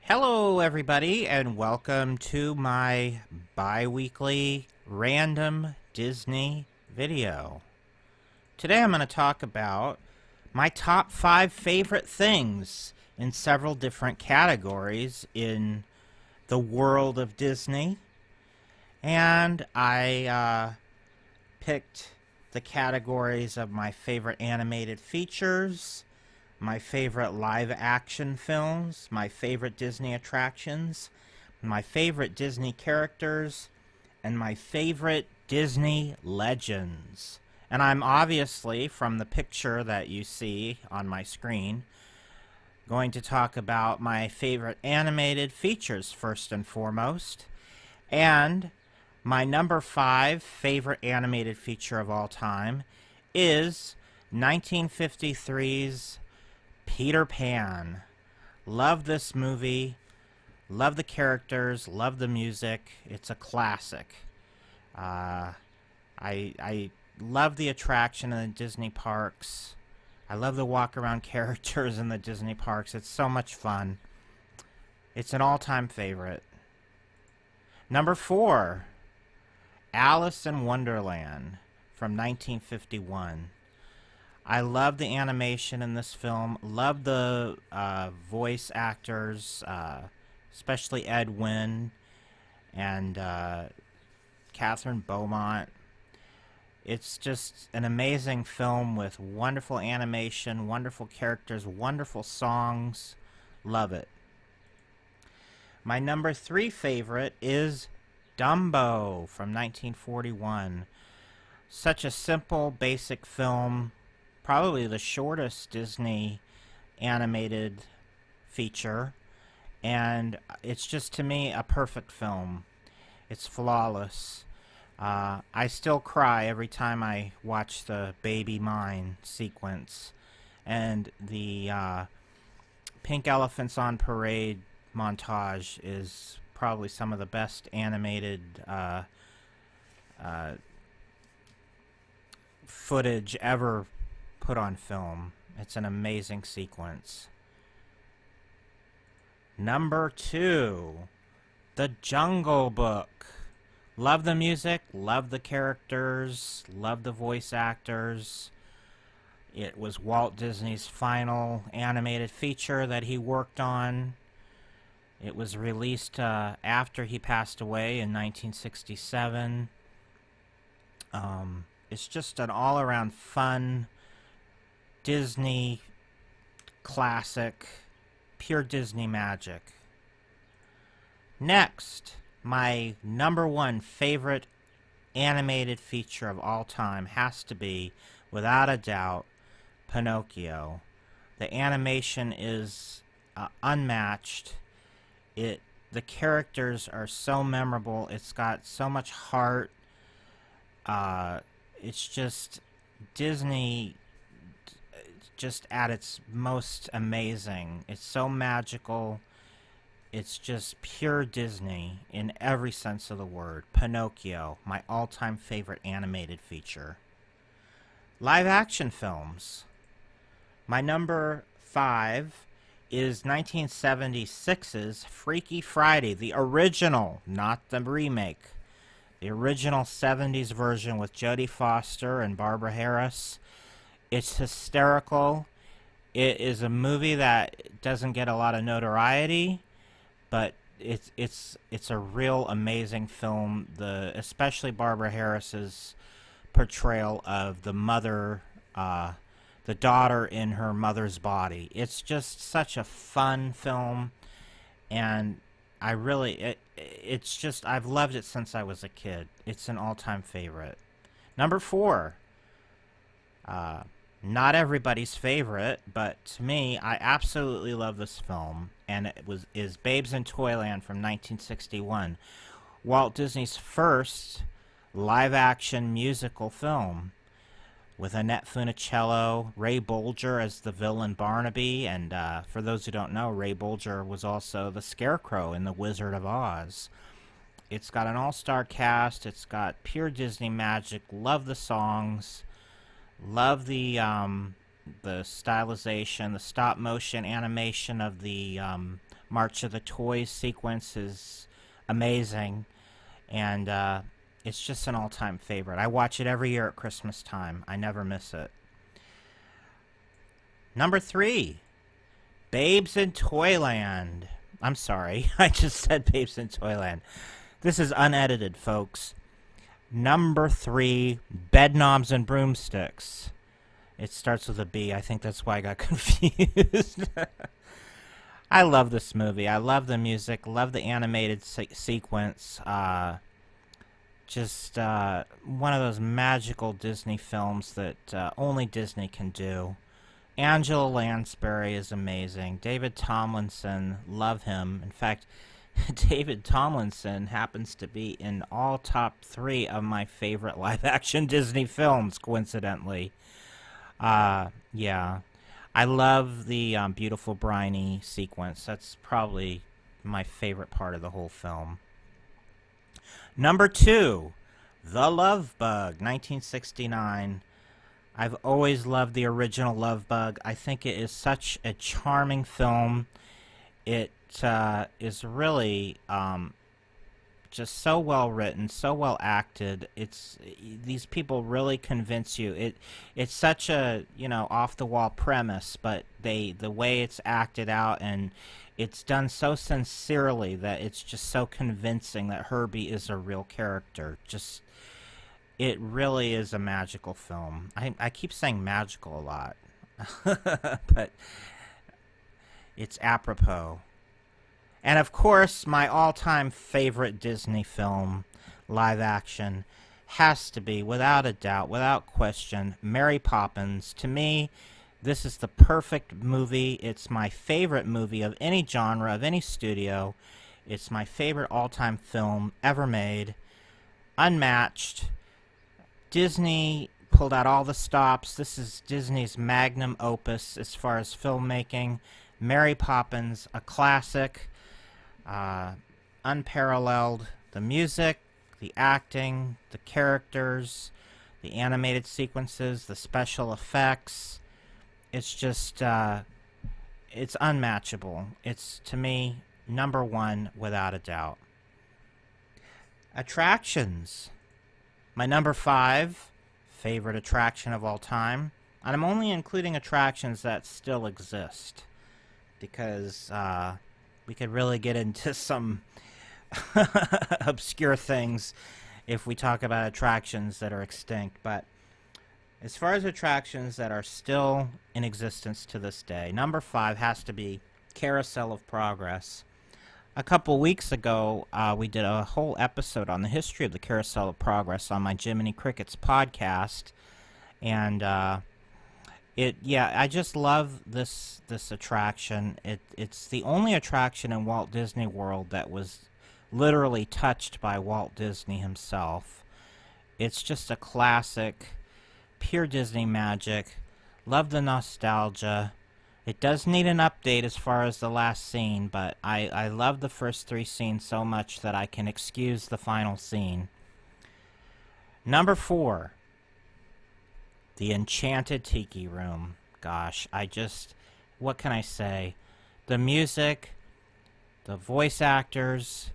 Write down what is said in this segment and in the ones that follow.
Hello, everybody, and welcome to my bi-weekly random Disney video. Today I'm going to talk about my top 5 favorite things in several different categories in the world of Disney. And I picked the categories of my favorite animated features, my favorite live-action films, my favorite Disney attractions, my favorite Disney characters, and my favorite Disney legends. And I'm obviously, from the picture that you see on my screen, going to talk about my favorite animated features first and foremost. And my number 5 favorite animated feature of all time is 1953's Peter Pan. Love this movie. Love the characters. Love the music. It's a classic. I love the attraction in the Disney parks. I love the walk-around characters in the Disney parks. It's so much fun. It's an all-time favorite. Number 4, Alice in Wonderland from 1951. I love the animation in this film. Love the voice actors, especially Ed Wynn and Catherine Beaumont. It's just an amazing film with wonderful animation, wonderful characters, wonderful songs. Love it. My number 3 favorite is Dumbo from 1941. Such a simple, basic film. Probably the shortest Disney animated feature, and it's just, to me, a perfect film. It's flawless. I still cry every time I watch the Baby Mine sequence, and the Pink Elephants on Parade montage is probably some of the best animated footage ever put on film. It's an amazing sequence. Number 2, The Jungle Book. Love the music, love the characters, love the voice actors. It was Walt Disney's final animated feature that he worked on. It was released after he passed away in 1967. It's just an all-around fun Disney classic, pure Disney magic. Next, my number 1 favorite animated feature of all time has to be, without a doubt, Pinocchio. The animation is unmatched. The characters are so memorable. It's got so much heart. It's just Disney, just at its most amazing. It's so magical. It's just pure Disney in every sense of the word. Pinocchio, my all-time favorite animated feature. Live action films. My number 5 is 1976's Freaky Friday, the original, not the remake. The original 70s version with Jodie Foster and Barbara Harris. It's hysterical. It is a movie that doesn't get a lot of notoriety, but it's a real amazing film. Especially Barbara Harris's portrayal of the mother, the daughter in her mother's body. It's just such a fun film, and it's just, I've loved it since I was a kid. It's an all-time favorite. Number 4. Not everybody's favorite, but to me, I absolutely love this film, and it is Babes in Toyland from 1961, Walt Disney's first live-action musical film, with Annette Funicello, Ray Bolger as the villain Barnaby, and for those who don't know, Ray Bolger was also the Scarecrow in The Wizard of Oz. It's got an all-star cast. It's got pure Disney magic. Love the songs. Love the stylization, the stop-motion animation of the March of the Toys sequence is amazing, and it's just an all-time favorite. I watch it every year at Christmas time. I never miss it. Number 3, Babes in Toyland. I'm sorry, I just said Babes in Toyland. This is unedited, folks. Number 3, Bedknobs and Broomsticks. It starts with a B. I think that's why I got confused. I love this movie. I love the music. Love the animated sequence. Just one of those magical Disney films that only Disney can do. Angela Lansbury is amazing. David Tomlinson, love him. In fact, David Tomlinson happens to be in all top 3 of my favorite live-action Disney films, coincidentally. Yeah. I love the Beautiful Briny sequence. That's probably my favorite part of the whole film. Number 2, The Love Bug, 1969. I've always loved the original Love Bug. I think it is such a charming film. It is really just so well written, so well acted. These people really convince you. It's such a off the wall premise, but the way it's acted out, and it's done so sincerely that it's just so convincing that Herbie is a real character. Just it really is a magical film. I keep saying magical a lot, but it's apropos. And of course, my all-time favorite Disney film, live action, has to be, without a doubt, without question, Mary Poppins. To me, this is the perfect movie. It's my favorite movie of any genre, of any studio. It's my favorite all-time film ever made. Unmatched. Disney pulled out all the stops. This is Disney's magnum opus as far as filmmaking. Mary Poppins, a classic. Unparalleled. The music, the acting, the characters, the animated sequences, the special effects. It's just, it's unmatchable. It's, to me, number 1 without a doubt. Attractions. My number 5 favorite attraction of all time. And I'm only including attractions that still exist, because we could really get into some obscure things if we talk about attractions that are extinct. But as far as attractions that are still in existence to this day, number 5 has to be Carousel of Progress. A couple weeks ago, we did a whole episode on the history of the Carousel of Progress on my Jiminy Cricket's podcast, and I just love this attraction. It's the only attraction in Walt Disney World that was literally touched by Walt Disney himself. It's just a classic, pure Disney magic. Love the nostalgia. It does need an update as far as the last scene, but I love the first 3 scenes so much that I can excuse the final scene. Number 4, the Enchanted Tiki Room. Gosh, what can I say? The music, the voice actors,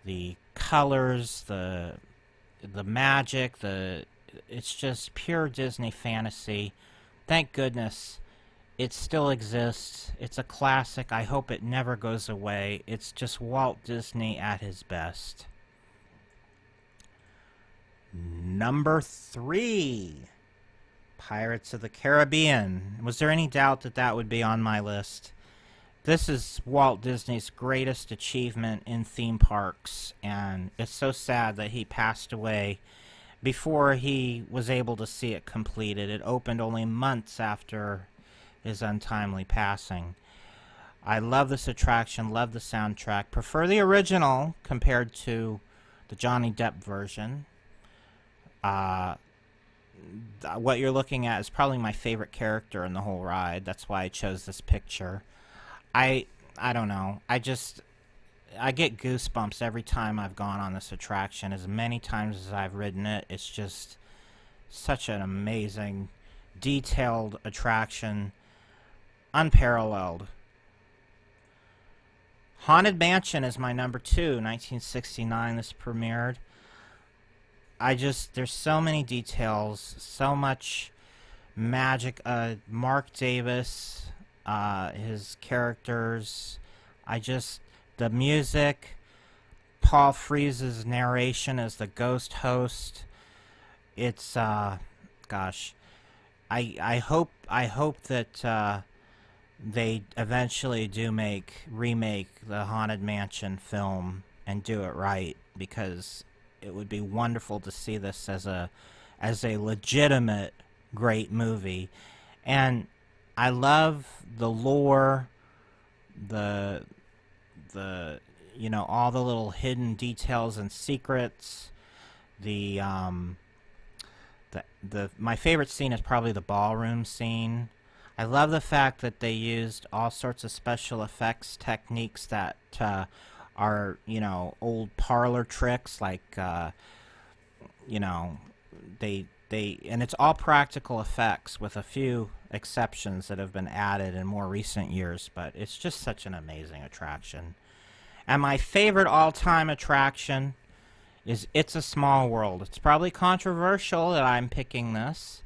the colors, the magic, it's just pure Disney fantasy. Thank goodness it still exists. It's a classic. I hope it never goes away. It's just Walt Disney at his best. Number 3, Pirates of the Caribbean. Was there any doubt that that would be on my list? This is Walt Disney's greatest achievement in theme parks, and it's so sad that he passed away before he was able to see it completed. It opened only months after his untimely passing. I love this attraction, love the soundtrack. Prefer the original compared to the Johnny Depp version. What you're looking at is probably my favorite character in the whole ride. That's why I chose this picture. I don't know. I get goosebumps every time I've gone on this attraction. As many times as I've ridden it, it's just such an amazing, detailed attraction. Unparalleled. Haunted Mansion is my number 2, 1969. This premiered. There's so many details, so much magic. Mark Davis, his characters. The music, Paul Frees's narration as the ghost host. It's, gosh, I hope that they eventually do remake the Haunted Mansion film and do it right, because it would be wonderful to see this as a legitimate great movie. And I love the lore, the all the little hidden details and secrets. My favorite scene is probably the ballroom scene. I love the fact that they used all sorts of special effects techniques that are, old parlor tricks, like, and it's all practical effects with a few exceptions that have been added in more recent years, but it's just such an amazing attraction. And my favorite all-time attraction is It's a Small World. It's probably controversial that I'm picking this.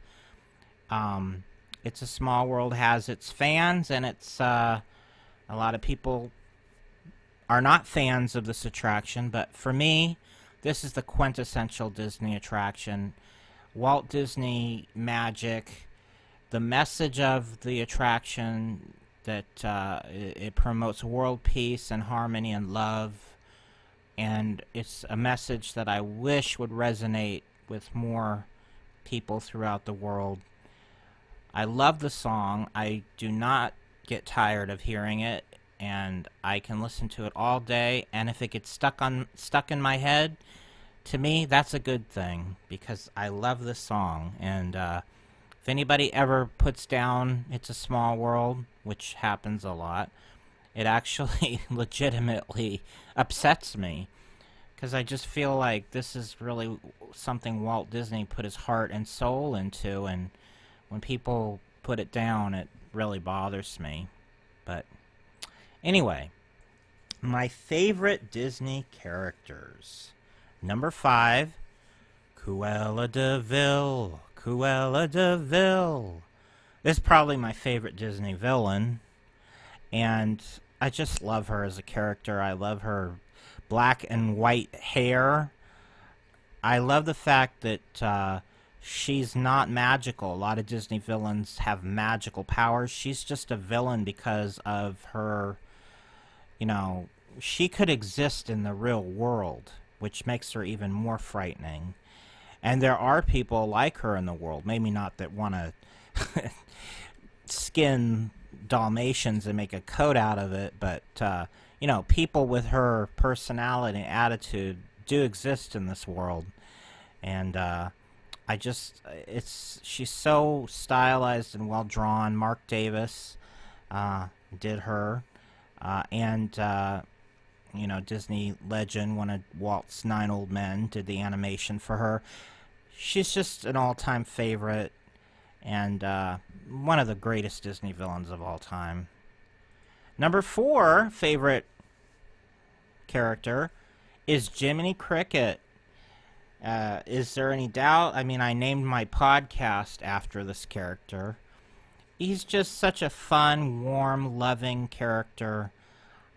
It's a Small World has its fans, and it's a lot of people are not fans of this attraction, but for me, this is the quintessential Disney attraction. Walt Disney magic, the message of the attraction that it promotes world peace and harmony and love, and it's a message that I wish would resonate with more people throughout the world. I love the song. I do not get tired of hearing it, and I can listen to it all day, and if it gets stuck in my head, to me, that's a good thing, because I love this song. And if anybody ever puts down It's a Small World, which happens a lot, it actually legitimately upsets me, because I just feel like this is really something Walt Disney put his heart and soul into, and when people put it down, it really bothers me. But anyway, my favorite Disney characters. Number 5, Cruella de Vil. Cruella de Vil. This is probably my favorite Disney villain, and I just love her as a character. I love her black and white hair. I love the fact that she's not magical. A lot of Disney villains have magical powers. She's just a villain because of her, she could exist in the real world, which makes her even more frightening. And there are people like her in the world, maybe not that want to skin Dalmatians and make a coat out of it, but, people with her personality and attitude do exist in this world. And, she's so stylized and well drawn. Mark Davis did her, and Disney legend, one of Walt's 9 old men, did the animation for her. She's just an all-time favorite, and one of the greatest Disney villains of all time. Number 4 favorite character is Jiminy Cricket. Is there any doubt? I mean, I named my podcast after this character. He's just such a fun, warm, loving character.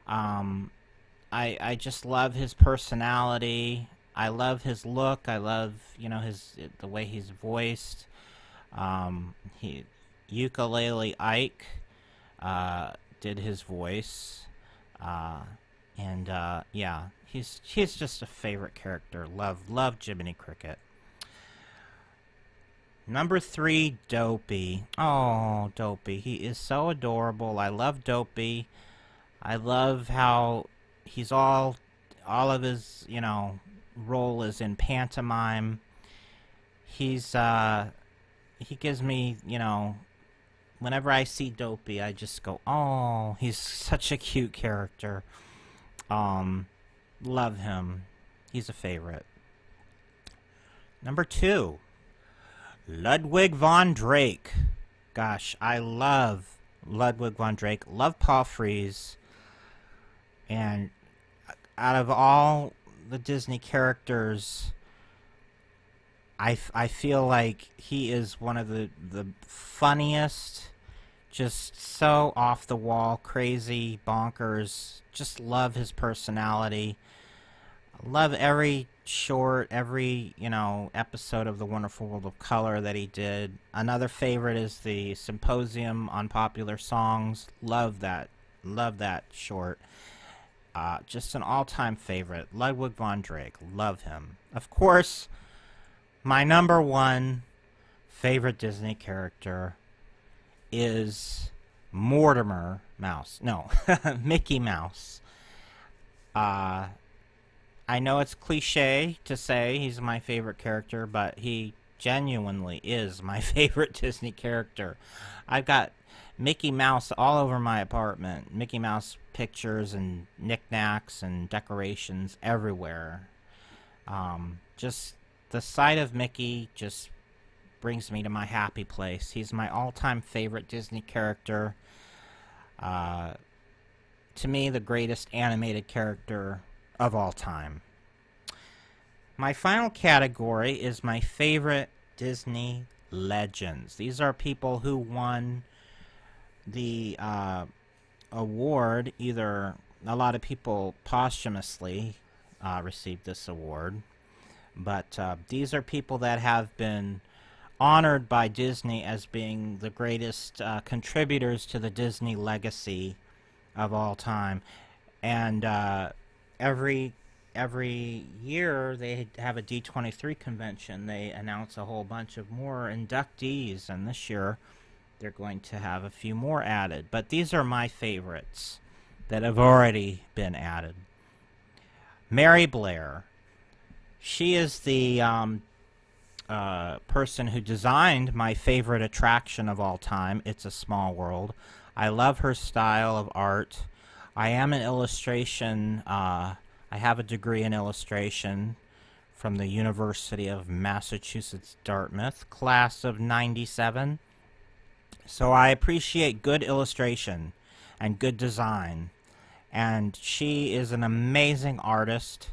I just love his personality. I love his look. I love, the way he's voiced. Ukulele Ike did his voice. He's just a favorite character. Love Jiminy Cricket. Number 3, Dopey. Oh, Dopey. He is so adorable. I love Dopey. I love how he's all of his, role is in pantomime. He gives me, whenever I see Dopey, I just go, oh, he's such a cute character. Love him. He's a favorite. Number 2, Ludwig Von Drake. Gosh, I love Ludwig Von Drake. Love Paul Frees. And out of all the Disney characters, I feel like he is one of the funniest, just so off the wall, crazy, bonkers. Just love his personality. Love every short, every, episode of The Wonderful World of Color that he did. Another favorite is the Symposium on Popular Songs. Love that. Love that short. Just an all-time favorite. Ludwig Von Drake. Love him. Of course, my number one favorite Disney character is Mortimer Mouse. No, Mickey Mouse. I know it's cliche to say he's my favorite character, but he genuinely is my favorite Disney character. I've got Mickey Mouse all over my apartment. Mickey Mouse pictures and knickknacks and decorations everywhere. Just the sight of Mickey just brings me to my happy place. He's my all-time favorite Disney character. To me, the greatest animated character of all time. My final category is my favorite Disney legends. These are people who won the award. Either a lot of people posthumously received this award, but these are people that have been honored by Disney as being the greatest contributors to the Disney legacy of all time. And every year they have a D23 convention. They announce a whole bunch of more inductees, and this year they're going to have a few more added. But these are my favorites that have already been added. Mary Blair. She is the person who designed my favorite attraction of all time, It's a Small World. I love her style of art. I am an illustration. I have a degree in illustration from the University of Massachusetts, Dartmouth, class of 97. So I appreciate good illustration and good design. And she is an amazing artist.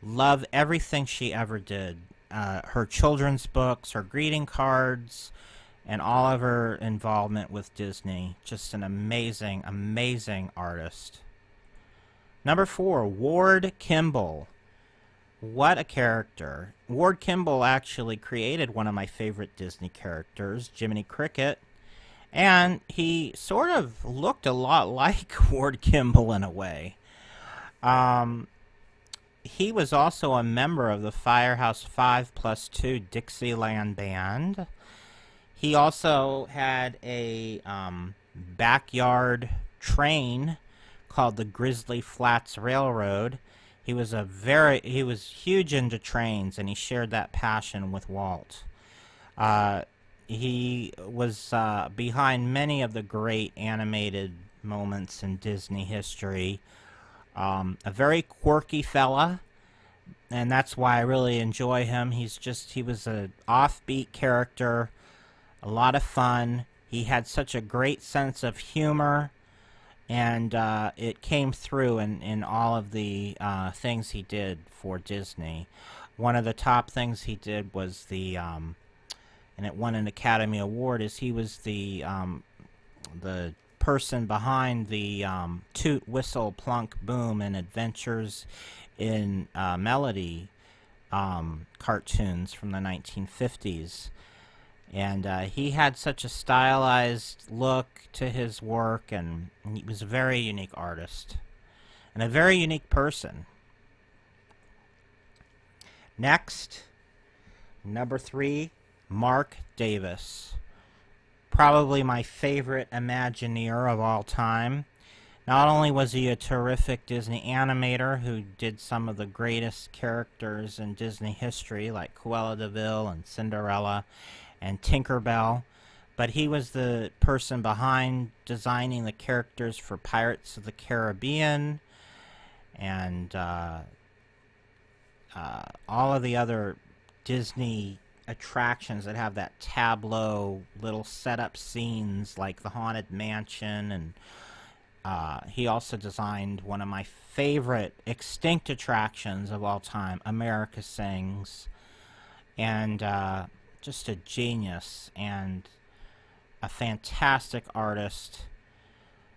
Love everything she ever did. Her children's books, her greeting cards, and all of her involvement with Disney. Just an amazing, amazing artist. Number 4, Ward Kimball. What a character. Ward Kimball actually created one of my favorite Disney characters, Jiminy Cricket. And he sort of looked a lot like Ward Kimball in a way. He was also a member of the Firehouse 5+2 Dixieland Band. He also had a backyard train called the Grizzly Flats Railroad. He was huge into trains, and he shared that passion with Walt. He was behind many of the great animated moments in Disney history. A very quirky fella, and that's why I really enjoy him. He was an offbeat character, a lot of fun. He had such a great sense of humor, and it came through in all of the things he did for Disney. One of the top things he did was and it won an Academy Award, is he was the person behind the Toot, Whistle, Plunk, Boom, and Adventures in Melody cartoons from the 1950s. And he had such a stylized look to his work, and he was a very unique artist and a very unique person. Next, number 3, Mark Davis. Probably my favorite Imagineer of all time. Not only was he a terrific Disney animator who did some of the greatest characters in Disney history, like Cruella de Vil and Cinderella and Tinkerbell, but he was the person behind designing the characters for Pirates of the Caribbean and all of the other Disney attractions that have that tableau little setup scenes, like the Haunted Mansion and He also designed one of my favorite extinct attractions of all time, America Sings. And just a genius and a fantastic artist.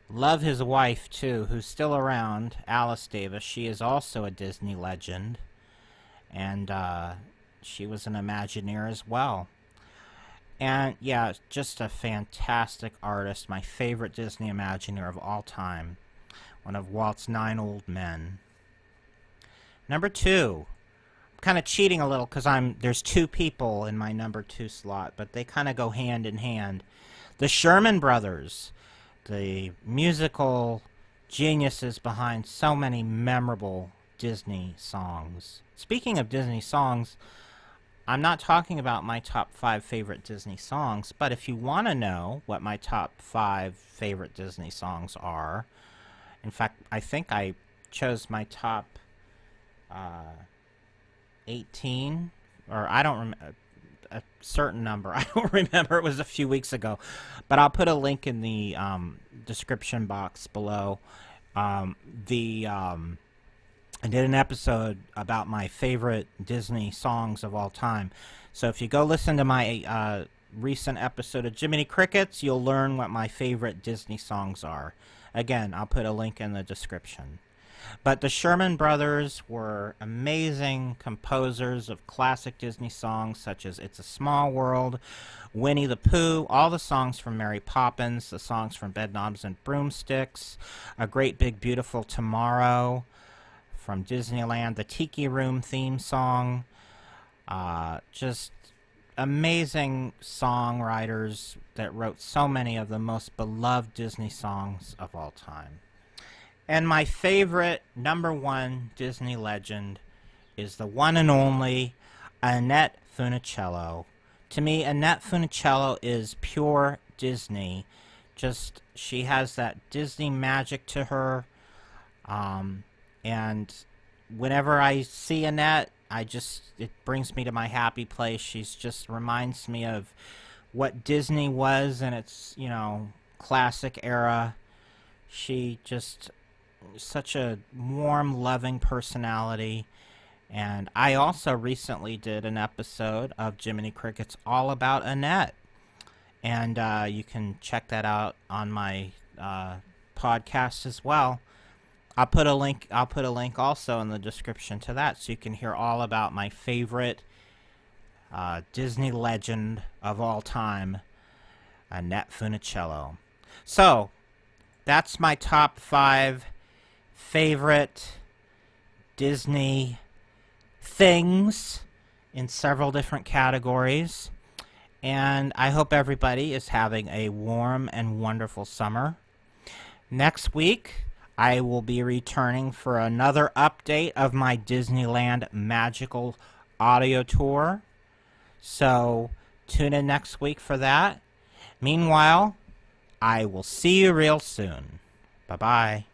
Love his wife, too, who's still around, Alice Davis. She is also a Disney legend. And she was an Imagineer as well. And, yeah, just a fantastic artist. My favorite Disney Imagineer of all time. One of Walt's 9 old men. Number 2. I'm kind of cheating a little because there's 2 people in my number 2 slot, but they kind of go hand in hand. The Sherman Brothers, the musical geniuses behind so many memorable Disney songs. Speaking of Disney songs, I'm not talking about my top 5 favorite Disney songs, but if you want to know what my top 5 favorite Disney songs are, in fact, I think I chose my top 18, or I don't remember, a certain number. I don't remember. It was a few weeks ago. But I'll put a link in the description box below. I did an episode about my favorite Disney songs of all time. So if you go listen to my recent episode of Jiminy Crickets, you'll learn what my favorite Disney songs are. Again, I'll put a link in the description. But the Sherman Brothers were amazing composers of classic Disney songs such as It's a Small World, Winnie the Pooh, all the songs from Mary Poppins, the songs from Bedknobs and Broomsticks, A Great Big Beautiful Tomorrow from Disneyland, the Tiki Room theme song. Just amazing songwriters that wrote so many of the most beloved Disney songs of all time. And my favorite number 1 Disney legend is the one and only Annette Funicello. To me, Annette Funicello is pure Disney. Just, she has that Disney magic to her. And whenever I see Annette, it brings me to my happy place. She's just reminds me of what Disney was in its, classic era. She just such a warm, loving personality. And I also recently did an episode of Jiminy Cricket's all about Annette. And you can check that out on my podcast as well. I'll put a link also in the description to that, so you can hear all about my favorite Disney legend of all time, Annette Funicello. So, that's my top 5 favorite Disney things in several different categories. And I hope everybody is having a warm and wonderful summer. Next week, I will be returning for another update of my Disneyland Magical Audio Tour. So, tune in next week for that. Meanwhile, I will see you real soon. Bye-bye.